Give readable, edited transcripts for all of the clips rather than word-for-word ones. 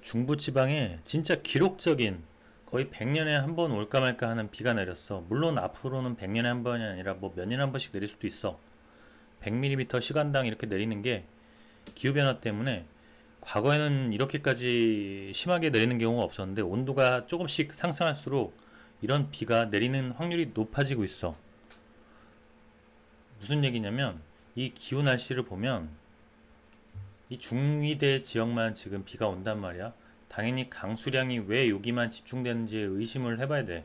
중부지방에 진짜 기록적인 거의 100년에 한 번 올까 말까 하는 비가 내렸어. 물론 앞으로는 100년에 한 번이 아니라 뭐 몇 년에 한 번씩 내릴 수도 있어. 100mm 시간당 이렇게 내리는 게 기후변화 때문에 과거에는 이렇게까지 심하게 내리는 경우가 없었는데 온도가 조금씩 상승할수록 이런 비가 내리는 확률이 높아지고 있어. 무슨 얘기냐면 이 기후 날씨를 보면 이 중위대 지역만 지금 비가 온단 말이야. 당연히 강수량이 왜 여기만 집중되는지 의심을 해봐야 돼.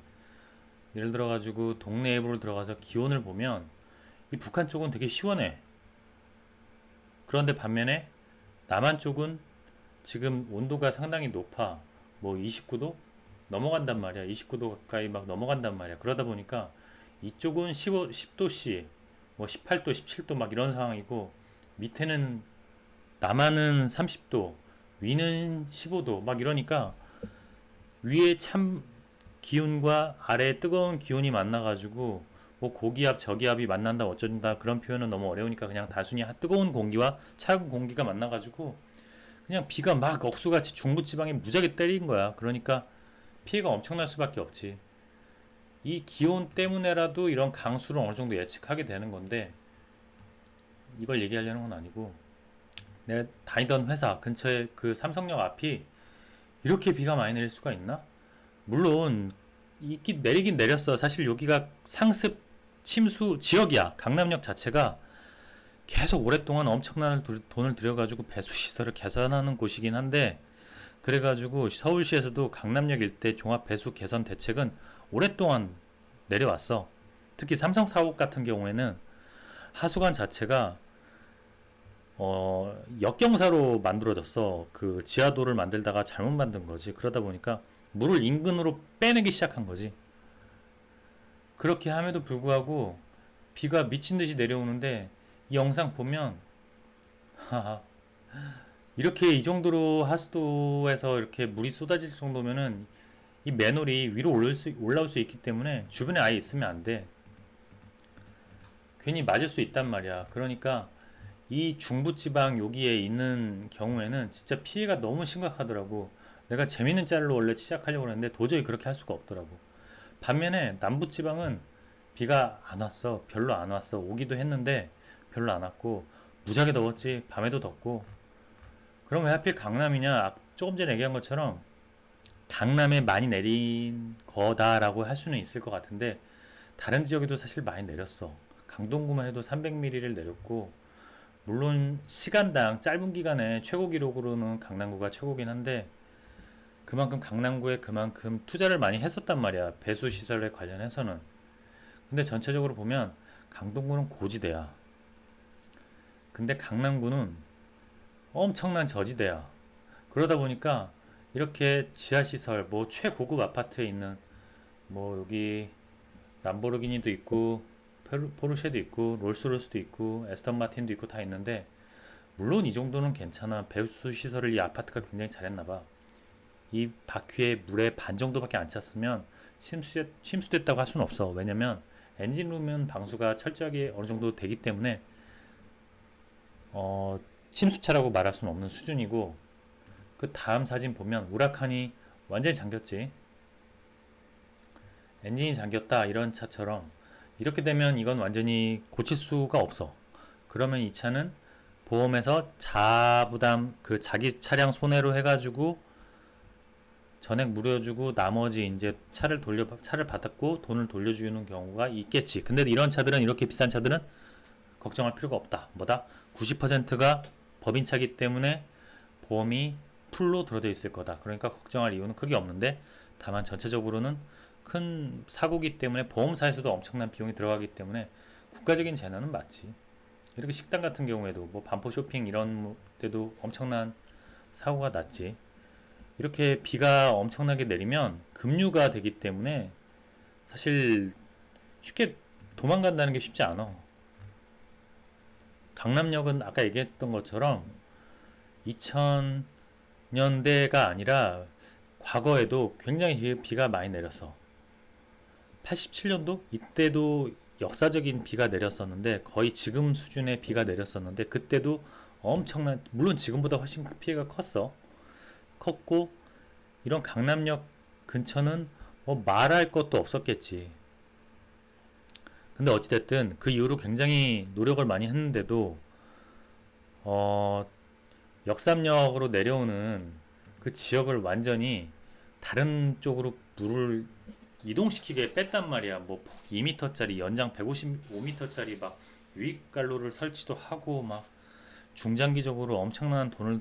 예를 들어가지고 동네 앱으로 들어가서 기온을 보면 이 북한 쪽은 되게 시원해. 그런데 반면에 남한 쪽은 지금 온도가 상당히 높아. 뭐 29도 넘어간단 말이야. 29도 가까이 막 넘어간단 말이야. 그러다 보니까 이쪽은 10도씨, 뭐 18도, 17도 막 이런 상황이고 밑에는 남한은 30도, 위는 15도 막 이러니까 위에 참 기온과 아래 뜨거운 기온이 만나가지고 뭐 고기압 저기압이 만난다 어쩐다 그런 표현은 너무 어려우니까 그냥 단순히 뜨거운 공기와 차가운 공기가 만나가지고 그냥 비가 막 억수같이 중부지방에 무지하게 때린 거야. 그러니까 피해가 엄청날 수밖에 없지. 이 기온 때문에라도 이런 강수를 어느 정도 예측하게 되는 건데 이걸 얘기하려는 건 아니고 내가 다니던 회사 근처에 그 삼성역 앞이 이렇게 비가 많이 내릴 수가 있나? 물론 있긴 내리긴 내렸어. 사실 여기가 상습 침수 지역이야. 강남역 자체가 계속 오랫동안 엄청난 돈을 들여가지고 배수 시설을 개선하는 곳이긴 한데 그래가지고 서울시에서도 강남역 일대 종합 배수 개선 대책은 오랫동안 내려왔어. 특히 삼성 사옥 같은 경우에는 하수관 자체가 역경사로 만들어졌어. 그 지하도를 만들다가 잘못 만든 거지. 그러다 보니까 물을 인근으로 빼내기 시작한 거지. 그렇게 함에도 불구하고 비가 미친 듯이 내려오는데 이 영상 보면 이렇게 이 정도로 하수도에서 이렇게 물이 쏟아질 정도면은 이 맨홀이 위로 올라올 수 있기 때문에 주변에 아예 있으면 안 돼. 괜히 맞을 수 있단 말이야. 그러니까 이 중부지방 여기에 있는 경우에는 진짜 피해가 너무 심각하더라고. 내가 재밌는 짤로 원래 시작하려고 했는데 도저히 그렇게 할 수가 없더라고. 반면에 남부지방은 비가 안 왔어. 별로 안 왔어. 오기도 했는데 별로 안 왔고 무지하게 더웠지. 밤에도 덥고. 그럼 왜 하필 강남이냐? 조금 전에 얘기한 것처럼 강남에 많이 내린 거다라고 할 수는 있을 것 같은데 다른 지역에도 사실 많이 내렸어. 강동구만 해도 300mm를 내렸고 물론 시간당 짧은 기간에 최고 기록으로는 강남구가 최고긴 한데 그만큼 강남구에 그만큼 투자를 많이 했었단 말이야. 배수 시설에 관련해서는. 근데 전체적으로 보면 강동구는 고지대야. 근데 강남구는 엄청난 저지대야. 그러다 보니까 이렇게 지하시설, 뭐 최고급 아파트에 있는 뭐 여기 람보르기니도 있고 포르쉐도 있고 롤스로스도 있고 에스턴 마틴도 있고 다 있는데 물론 이 정도는 괜찮아. 배수 시설을 이 아파트가 굉장히 잘했나봐. 이 바퀴에 물의 반 정도밖에 안 찼으면 침수됐다고 할 수는 없어. 왜냐면 엔진룸은 방수가 철저하게 어느 정도 되기 때문에 침수차라고 말할 수는 없는 수준이고 그 다음 사진 보면 우라칸이 완전히 잠겼지. 엔진이 잠겼다 이런 차처럼 이렇게 되면 이건 완전히 고칠 수가 없어. 그러면 이 차는 보험에서 자부담 그 자기 차량 손해로 해가지고 전액 무료주고 나머지 이제 차를 받았고 돈을 돌려주는 경우가 있겠지. 근데 이런 차들은 이렇게 비싼 차들은 걱정할 필요가 없다. 뭐다? 90%가 법인차기 때문에 보험이 풀로 들어져 있을 거다. 그러니까 걱정할 이유는 크게 없는데 다만 전체적으로는 큰 사고기 때문에 보험사에서도 엄청난 비용이 들어가기 때문에 국가적인 재난은 맞지. 이렇게 식당 같은 경우에도 뭐 반포 쇼핑 이런 데도 엄청난 사고가 났지. 이렇게 비가 엄청나게 내리면 급류가 되기 때문에 사실 쉽게 도망간다는 게 쉽지 않아. 강남역은 아까 얘기했던 것처럼 2000년대가 아니라 과거에도 굉장히 비가 많이 내렸어. 87년도? 이때도 역사적인 비가 내렸었는데 거의 지금 수준의 비가 내렸었는데 그때도 엄청난 물론 지금보다 훨씬 피해가 컸어. 컸고 이런 강남역 근처는 뭐 말할 것도 없었겠지. 근데 어찌됐든 그 이후로 굉장히 노력을 많이 했는데도 어, 역삼역으로 내려오는 그 지역을 완전히 다른 쪽으로 물을 이동시키게 뺐단 말이야. 뭐 2m짜리 연장 155m짜리 막 유입관로를 설치도 하고 막 중장기적으로 엄청난 돈을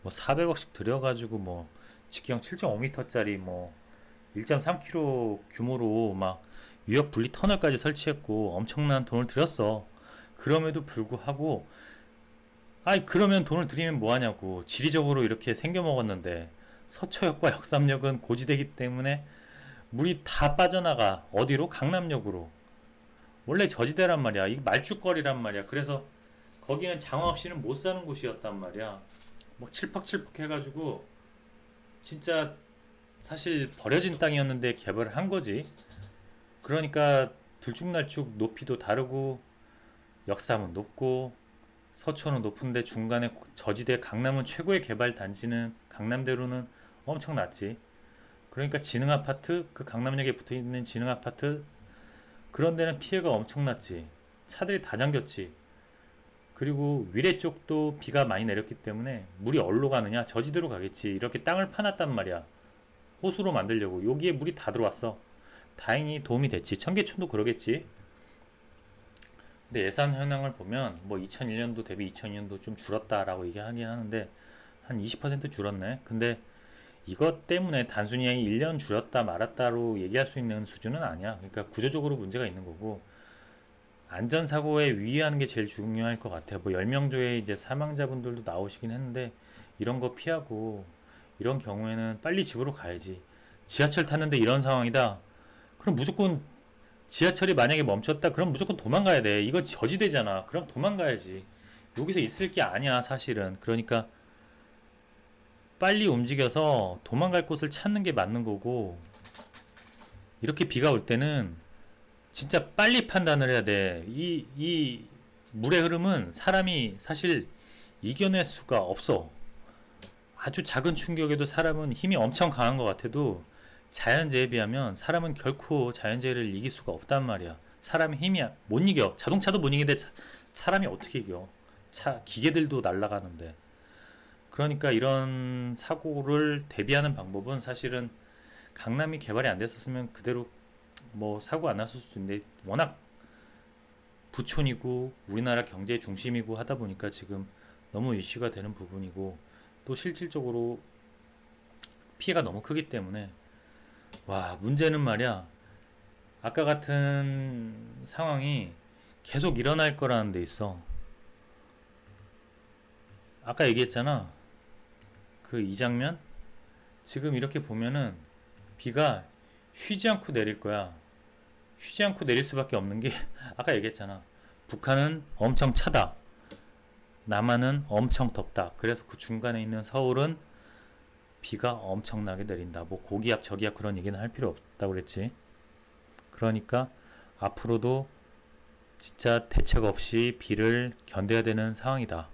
뭐 400억씩 들여가지고 뭐 직경 7.5m짜리 뭐 1.3km 규모로 막 유역 분리 터널까지 설치했고 엄청난 돈을 들였어. 그럼에도 불구하고 아이 그러면 돈을 들이면 뭐하냐고. 지리적으로 이렇게 생겨먹었는데 서초역과 역삼역은 고지대기 때문에 물이 다 빠져나가. 어디로? 강남역으로. 원래 저지대란 말이야. 이게 말죽거리란 말이야. 그래서 거기는 장화 없이는 못 사는 곳이었단 말이야. 막 칠퍽칠퍽 해가지고 진짜 사실 버려진 땅이었는데 개발을 한 거지. 그러니까 들쭉날쭉 높이도 다르고 역삼은 높고 서초는 높은데 중간에 저지대 강남은 최고의 개발 단지는 강남대로는 엄청 낮지. 그러니까 지능 아파트 그 강남역에 붙어 있는 지능 아파트 그런 데는 피해가 엄청났지. 차들이 다 잠겼지. 그리고 위례 쪽도 비가 많이 내렸기 때문에 물이 어디로 가느냐? 저지대로 가겠지. 이렇게 땅을 파놨단 말이야. 호수로 만들려고. 여기에 물이 다 들어왔어. 다행히 도움이 됐지. 청계천도 그러겠지. 근데 예산 현황을 보면 뭐 2001년도 대비 2002년도 좀 줄었다라고 얘기하긴 하는데 한 20% 줄었네. 근데 이것 때문에 단순히 1년 줄였다 말았다로 얘기할 수 있는 수준은 아니야. 그러니까 구조적으로 문제가 있는 거고 안전사고에 유의하는 게 제일 중요할 것 같아요. 뭐 10명조의 이제 사망자분들도 나오시긴 했는데 이런 거 피하고 이런 경우에는 빨리 집으로 가야지. 지하철 탔는데 이런 상황이다. 그럼 무조건 지하철이 만약에 멈췄다. 그럼 무조건 도망가야 돼. 이거 저지대잖아. 그럼 도망가야지. 여기서 있을 게 아니야, 사실은. 그러니까 빨리 움직여서 도망갈 곳을 찾는 게 맞는 거고 이렇게 비가 올 때는 진짜 빨리 판단을 해야 돼. 이 물의 흐름은 사람이 사실 이겨낼 수가 없어. 아주 작은 충격에도 사람은 힘이 엄청 강한 것 같아도 자연재해에 비하면 사람은 결코 자연재해를 이길 수가 없단 말이야. 사람의 힘이 못 이겨. 자동차도 못 이기는데 사람이 어떻게 이겨? 기계들도 날아가는데. 그러니까 이런 사고를 대비하는 방법은 사실은 강남이 개발이 안 됐었으면 그대로 뭐 사고 안 났을 수도 있는데 워낙 부촌이고 우리나라 경제 중심이고 하다 보니까 지금 너무 이슈가 되는 부분이고 또 실질적으로 피해가 너무 크기 때문에 와 문제는 말이야 아까 같은 상황이 계속 일어날 거라는 데 있어. 아까 얘기했잖아. 그 이 장면 지금 이렇게 보면은 비가 쉬지 않고 내릴 거야. 쉬지 않고 내릴 수밖에 없는 게 아까 얘기했잖아. 북한은 엄청 차다. 남한은 엄청 덥다. 그래서 그 중간에 있는 서울은 비가 엄청나게 내린다. 뭐 고기압 저기압 그런 얘기는 할 필요 없다고 그랬지. 그러니까 앞으로도 진짜 대책 없이 비를 견뎌야 되는 상황이다.